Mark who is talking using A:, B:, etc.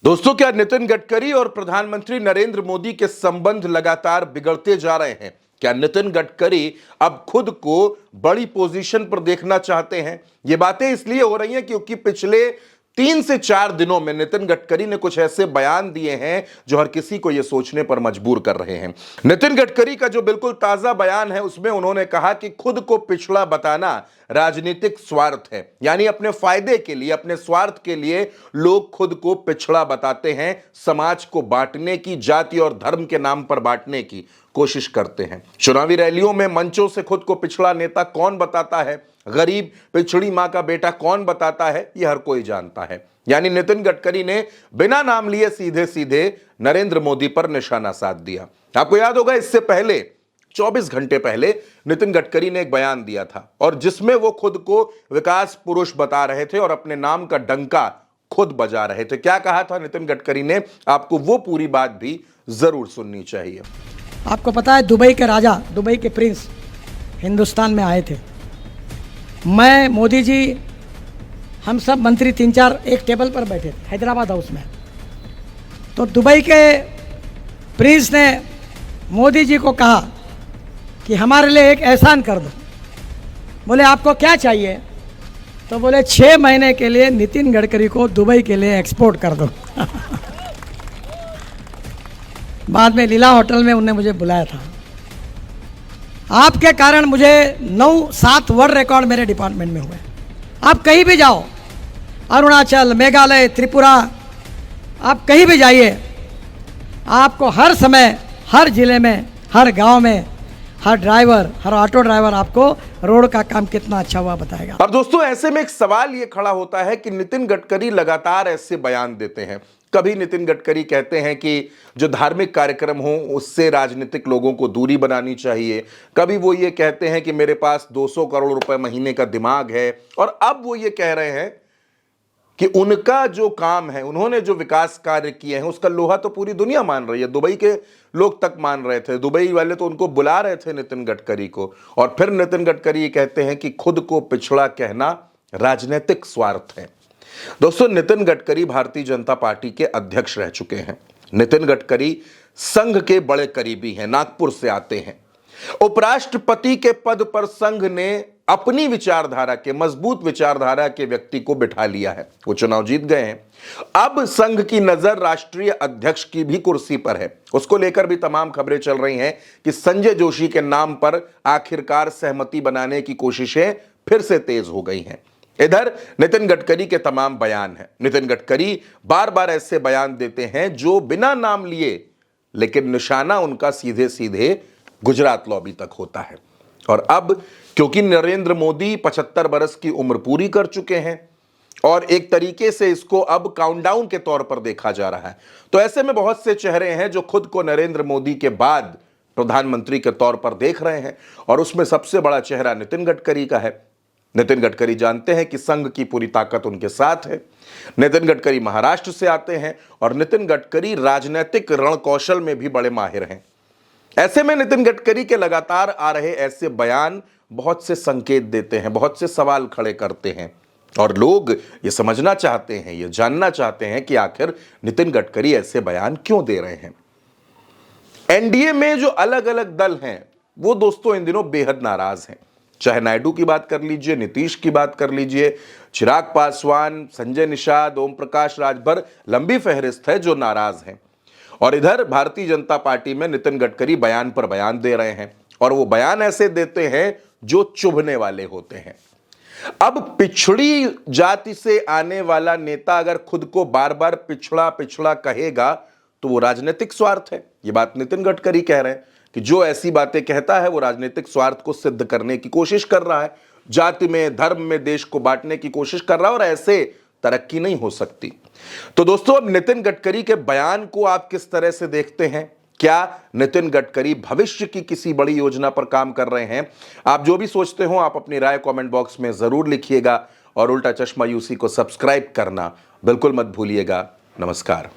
A: दोस्तों, क्या नितिन गडकरी और प्रधानमंत्री नरेंद्र मोदी के संबंध लगातार बिगड़ते जा रहे हैं? क्या नितिन गडकरी अब खुद को बड़ी पोजीशन पर देखना चाहते हैं? ये बातें इसलिए हो रही हैं क्योंकि पिछले 3 से 4 दिनों में नितिन गडकरी ने कुछ ऐसे बयान दिए हैं जो हर किसी को यह सोचने पर मजबूर कर रहे हैं। नितिन गडकरी का जो बिल्कुल ताजा बयान है उसमें उन्होंने कहा कि खुद को पिछड़ा बताना राजनीतिक स्वार्थ है, यानी अपने फायदे के लिए, अपने स्वार्थ के लिए लोग खुद को पिछड़ा बताते हैं, समाज को बांटने की, जाति और धर्म के नाम पर बांटने की कोशिश करते हैं। चुनावी रैलियों में मंचों से खुद को पिछड़ा नेता कौन बताता है, गरीब पिछड़ी मां का बेटा कौन बताता है, यह हर कोई जानता है। यानी नितिन गडकरी ने बिना नाम लिए सीधे सीधे नरेंद्र मोदी पर निशाना साध दिया। आपको याद होगा, इससे पहले 24 घंटे पहले नितिन गडकरी ने एक बयान दिया था और जिसमें वो खुद को विकास पुरुष बता रहे थे और अपने नाम का डंका खुद बजा रहे थे। क्या कहा था नितिन गडकरी ने, आपको वो पूरी बात भी जरूर सुननी चाहिए।
B: आपको पता है, दुबई के राजा, दुबई के प्रिंस हिंदुस्तान में आए थे। मैं, मोदी जी, हम सब मंत्री 3-4 एक टेबल पर बैठे थे हैदराबाद हाउस में। तो दुबई के प्रिंस ने मोदी जी को कहा कि हमारे लिए एक एहसान कर दो। बोले आपको क्या चाहिए? तो बोले 6 महीने के लिए नितिन गडकरी को दुबई के लिए एक्सपोर्ट कर दो। बाद में लीला होटल में उन्होंने मुझे बुलाया था। आपके कारण मुझे 9-7 वर्ल्ड रिकॉर्ड मेरे डिपार्टमेंट में हुए। आप कहीं भी जाओ, अरुणाचल, मेघालय, त्रिपुरा, आप कहीं भी जाइए, आपको हर समय, हर जिले में, हर गांव में, हर ड्राइवर, हर ऑटो ड्राइवर आपको रोड का काम कितना अच्छा हुआ बताएगा।
A: अब दोस्तों, ऐसे में एक सवाल ये खड़ा होता है कि नितिन गडकरी लगातार ऐसे बयान देते हैं। कभी नितिन गडकरी कहते हैं कि जो धार्मिक कार्यक्रम हो उससे राजनीतिक लोगों को दूरी बनानी चाहिए, कभी वो ये कहते हैं कि मेरे पास 200 करोड़ रुपए महीने का दिमाग है, और अब वो ये कह रहे हैं कि उनका जो काम है, उन्होंने जो विकास कार्य किए हैं उसका लोहा तो पूरी दुनिया मान रही है। दुबई के लोग तक मान रहे थे, दुबई वाले तो उनको बुला रहे थे नितिन गडकरी को। और फिर नितिन गडकरी ये कहते हैं कि खुद को पिछड़ा कहना राजनीतिक स्वार्थ है। दोस्तों, नितिन गडकरी भारतीय जनता पार्टी के अध्यक्ष रह चुके हैं। नितिन गडकरी संघ के बड़े करीबी हैं, नागपुर से आते हैं। उपराष्ट्रपति के पद पर संघ ने अपनी विचारधारा के, मजबूत विचारधारा के व्यक्ति को बिठा लिया है। वो चुनाव जीत गए हैं। अब संघ की नजर राष्ट्रीय अध्यक्ष की भी कुर्सी पर है। उसको लेकर भी तमाम खबरें चल रही हैं कि संजय जोशी के नाम पर आखिरकार सहमति बनाने की कोशिशें फिर से तेज हो गई हैं। इधर नितिन गडकरी के तमाम बयान हैं। नितिन गडकरी बार बार ऐसे बयान देते हैं जो बिना नाम लिए, लेकिन निशाना उनका सीधे सीधे गुजरात लॉबी तक होता है। और अब क्योंकि नरेंद्र मोदी 75 बरस की उम्र पूरी कर चुके हैं और एक तरीके से इसको अब काउंटडाउन के तौर पर देखा जा रहा है, तो ऐसे में बहुत से चेहरे हैं जो खुद को नरेंद्र मोदी के बाद प्रधानमंत्री के तौर पर देख रहे हैं, और उसमें सबसे बड़ा चेहरा नितिन गडकरी का है। नितिन गडकरी जानते हैं कि संघ की पूरी ताकत उनके साथ है। नितिन गडकरी महाराष्ट्र से आते हैं और नितिन गडकरी राजनीतिक रणकौशल में भी बड़े माहिर हैं। ऐसे में नितिन गडकरी के लगातार आ रहे ऐसे बयान बहुत से संकेत देते हैं, बहुत से सवाल खड़े करते हैं, और लोग ये समझना चाहते हैं, ये जानना चाहते हैं कि आखिर नितिन गडकरी ऐसे बयान क्यों दे रहे हैं। एनडीए में जो अलग अलग दल हैं वो दोस्तों इन दिनों बेहद नाराज हैं। चाहे नायडू की बात कर लीजिए, नीतीश की बात कर लीजिए, चिराग पासवान, संजय निषाद, ओम प्रकाश राजभर, लंबी फहरिस्त है जो नाराज हैं। और इधर भारतीय जनता पार्टी में नितिन गडकरी बयान पर बयान दे रहे हैं, और वो बयान ऐसे देते हैं जो चुभने वाले होते हैं। अब पिछड़ी जाति से आने वाला नेता अगर खुद को बार बार पिछड़ा पिछड़ा कहेगा तो वो राजनीतिक स्वार्थ है। ये बात नितिन गडकरी कह रहे हैं कि जो ऐसी बातें कहता है वो राजनीतिक स्वार्थ को सिद्ध करने की कोशिश कर रहा है, जाति में, धर्म में देश को बांटने की कोशिश कर रहा है, और ऐसे तरक्की नहीं हो सकती। तो दोस्तों, अब नितिन गडकरी के बयान को आप किस तरह से देखते हैं? क्या नितिन गडकरी भविष्य की किसी बड़ी योजना पर काम कर रहे हैं? आप जो भी सोचते हो आप अपनी राय कमेंट बॉक्स में जरूर लिखिएगा, और उल्टा चश्मा यूसी को सब्सक्राइब करना बिल्कुल मत भूलिएगा। नमस्कार।